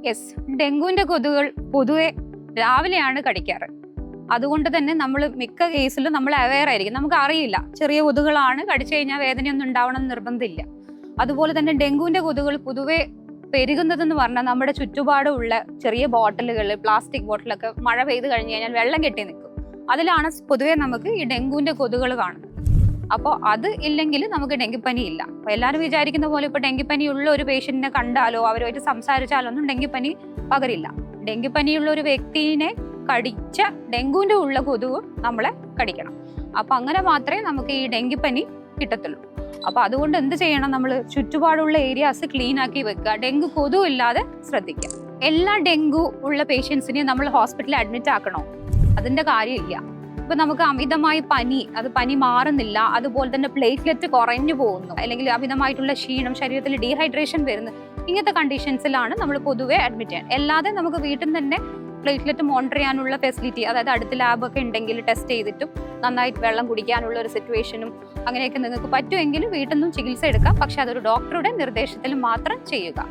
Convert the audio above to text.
Yes, ഡെങ്കുവിന്റെ കൊതുകുകൾ പൊതുവെ രാവിലെയാണ് കടിക്കാറ്. അതുകൊണ്ട് തന്നെ നമ്മൾ മിക്ക കേസിലും നമ്മൾ അവെയർ ആയിരിക്കും. നമുക്ക് അറിയില്ല ചെറിയ കൊതുകുകളാണ്, കടിച്ചു കഴിഞ്ഞാൽ വേദനയൊന്നും ഉണ്ടാവണം എന്ന് നിർബന്ധമില്ല. അതുപോലെ തന്നെ ഡെങ്കുവിന്റെ കൊതുകുകൾ പൊതുവെ പെരുകുന്നതെന്ന് പറഞ്ഞാൽ നമ്മുടെ ചുറ്റുപാടുള്ള ചെറിയ ബോട്ടിലുകൾ, പ്ലാസ്റ്റിക് ബോട്ടിലൊക്കെ മഴ പെയ്ത് കഴിഞ്ഞ് കഴിഞ്ഞാൽ വെള്ളം കെട്ടി നിൽക്കും. അതിലാണ് പൊതുവെ നമുക്ക് ഈ ഡെങ്കുവിന്റെ കൊതുകുകൾ കാണുന്നത്. അപ്പോൾ അത് ഇല്ലെങ്കിൽ നമുക്ക് ഡെങ്കിപ്പനി ഇല്ല. അപ്പോൾ എല്ലാവരും വിചാരിക്കുന്ന പോലെ ഇപ്പോൾ ഡെങ്കിപ്പനി ഉള്ള ഒരു പേഷ്യന്റിനെ കണ്ടാലോ അവരുമായിട്ട് സംസാരിച്ചാലോ ഒന്നും ഡെങ്കിപ്പനി പകരില്ല. ഡെങ്കിപ്പനിയുള്ള ഒരു വ്യക്തിനെ കടിച്ച ഡെങ്കുവിന്റെ ഉള്ള കൊതുക് നമ്മളെ കടിക്കണം. അപ്പൊ അങ്ങനെ മാത്രമേ നമുക്ക് ഈ ഡെങ്കിപ്പനി കിട്ടത്തുള്ളൂ. അപ്പൊ അതുകൊണ്ട് എന്ത് ചെയ്യണം, നമ്മൾ ചുറ്റുപാടുള്ള ഏരിയാസ് ക്ലീൻ ആക്കി വെക്കുക, ഡെങ്കു കൊതുക് ഇല്ലാതെ ശ്രദ്ധിക്കുക. എല്ലാ ഡെങ്കു ഉള്ള പേഷ്യൻസിനെയും നമ്മൾ ഹോസ്പിറ്റലിൽ അഡ്മിറ്റ് ആക്കണോ? അതിന്റെ കാര്യമില്ല. ഇപ്പൊ നമുക്ക് അമിതമായി പനി മാറുന്നില്ല, അതുപോലെ തന്നെ പ്ലേറ്റ്ലെറ്റ് കുറഞ്ഞു പോകുന്നു, അല്ലെങ്കിൽ അമിതമായിട്ടുള്ള ക്ഷീണം, ശരീരത്തിൽ ഡീഹൈഡ്രേഷൻ വരുന്നു, ഇങ്ങനത്തെ കണ്ടീഷൻസിലാണ് നമ്മൾ പൊതുവെ അഡ്മിറ്റ് ചെയ്യാൻ. അല്ലാതെ നമുക്ക് വീട്ടിൽ തന്നെ പ്ലേറ്റ്ലെറ്റ് മോണിറ്റർ ചെയ്യാനുള്ള ഫെസിലിറ്റി, അതായത് അടുത്ത് ലാബൊക്കെ ഉണ്ടെങ്കിൽ ടെസ്റ്റ് ചെയ്തിട്ടും നന്നായിട്ട് വെള്ളം കുടിക്കാനുള്ള ഒരു സിറ്റുവേഷനും അങ്ങനെയൊക്കെ നിങ്ങൾക്ക് പറ്റുമെങ്കിൽ വീട്ടിൽ നിന്നും ചികിത്സ എടുക്കാം. പക്ഷെ അതൊരു ഡോക്ടറുടെ നിർദ്ദേശത്തിൽ മാത്രം ചെയ്യുക.